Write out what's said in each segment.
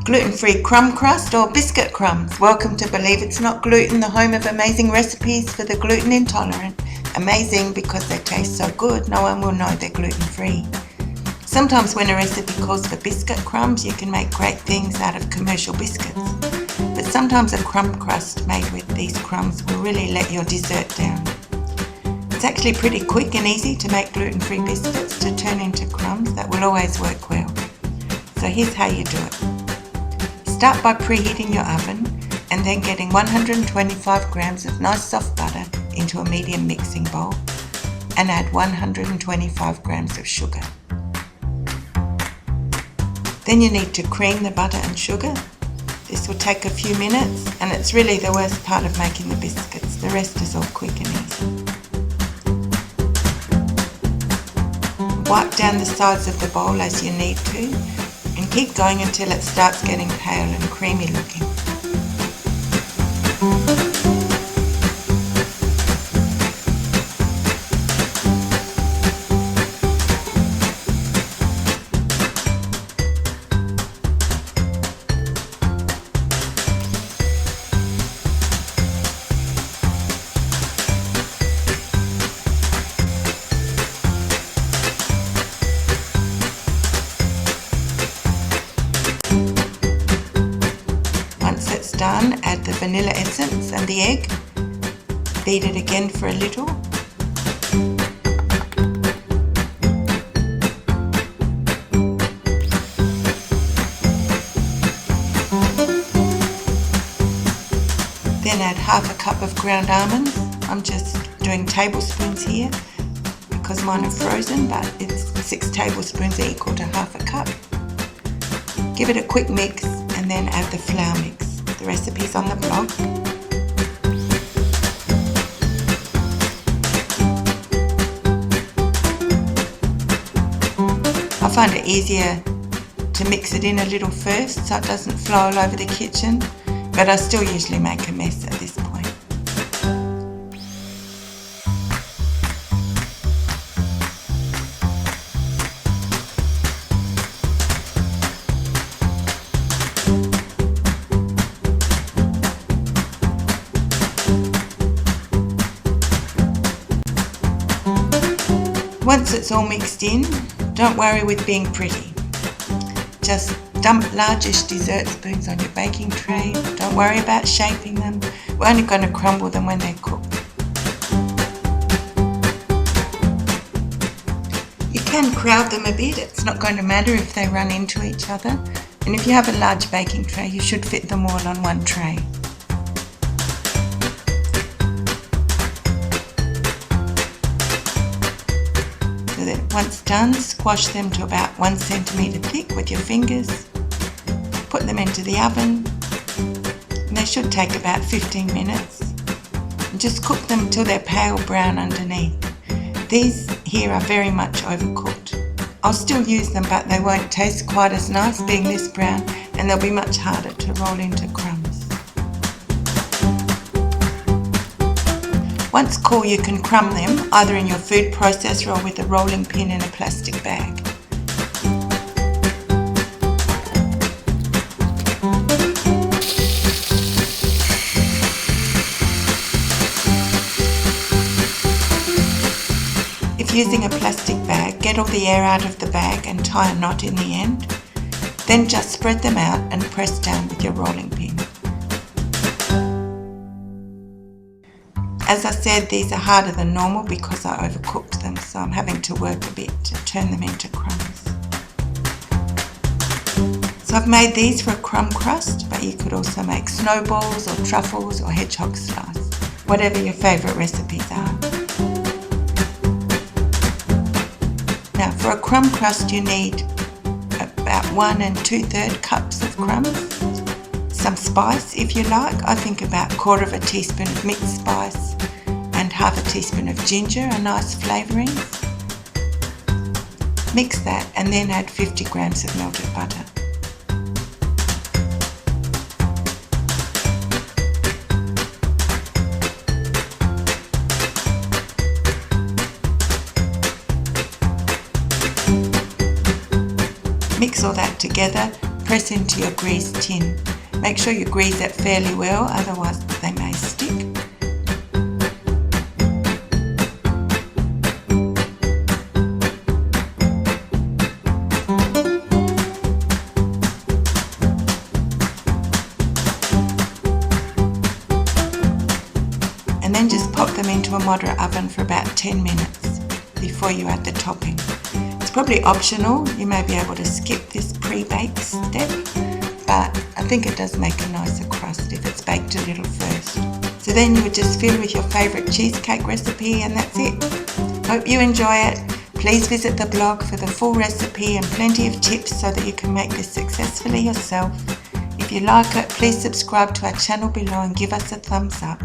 Gluten-free crumb crust or biscuit crumbs. Welcome to Believe It's Not Gluten, the home of amazing recipes for the gluten intolerant. Amazing because they taste so good, no one will know they're gluten-free. Sometimes when a recipe calls for biscuit crumbs, you can make great things out of commercial biscuits. But sometimes a crumb crust made with these crumbs will really let your dessert down. It's actually pretty quick and easy to make gluten-free biscuits to turn into crumbs that will always work well. So here's how you do it. Start by preheating your oven and then getting 125 grams of nice soft butter into a medium mixing bowl and add 125 grams of sugar. Then you need to cream the butter and sugar. This will take a few minutes and it's really the worst part of making the biscuits. The rest is all quick and easy. Wipe down the sides of the bowl as you need to and keep going until it starts getting pale and creamy looking. Once it's done, add the vanilla essence and the egg. Beat it again for a little. Then add half a cup of ground almonds. I'm just doing tablespoons here because mine are frozen, but it's 6 tablespoons equal to half a cup. Give it a quick mix and then add the flour mix. The recipe's on the blog. I find it easier to mix it in a little first so it doesn't flow all over the kitchen, but I still usually make a mess at this point. Once it's all mixed in, don't worry with being pretty. Just dump largish dessert spoons on your baking tray. Don't worry about shaping them. We're only going to crumble them when they're cooked. You can crowd them a bit. It's not going to matter if they run into each other. And if you have a large baking tray, you should fit them all on one tray. Once done, squash them to about 1 centimetre thick with your fingers. Put them into the oven. And they should take about 15 minutes. And just cook them till they're pale brown underneath. These here are very much overcooked. I'll still use them, but they won't taste quite as nice being this brown, and they'll be much harder to roll into crumbs. Once cool, you can crumb them either in your food processor or with a rolling pin in a plastic bag. If using a plastic bag, get all the air out of the bag and tie a knot in the end. Then just spread them out and press down with your rolling pin. As I said, these are harder than normal because I overcooked them, so I'm having to work a bit to turn them into crumbs. So I've made these for a crumb crust, but you could also make snowballs or truffles or hedgehog slice, whatever your favourite recipes are. Now for a crumb crust you need about 1 2/3 cups of crumbs. Some spice if you like. I think about 1/4 teaspoon of mixed spice and 1/2 teaspoon of ginger are nice flavourings. Mix that and then add 50 grams of melted butter. Mix all that together, press into your greased tin. Make sure you grease it fairly well, otherwise they may stick. And then just pop them into a moderate oven for about 10 minutes before you add the topping. It's probably optional, you may be able to skip this pre-bake step, but I think it does make a nicer crust if it's baked a little first. So then you would just fill with your favourite cheesecake recipe, and that's it. Hope you enjoy it. Please visit the blog for the full recipe and plenty of tips so that you can make this successfully yourself. If you like it, please subscribe to our channel below and give us a thumbs up.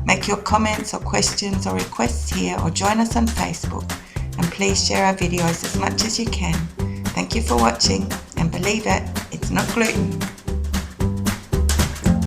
Make your comments or questions or requests here, or join us on Facebook, and please share our videos as much as you can. Thank you for watching, and believe it, it's not gluten.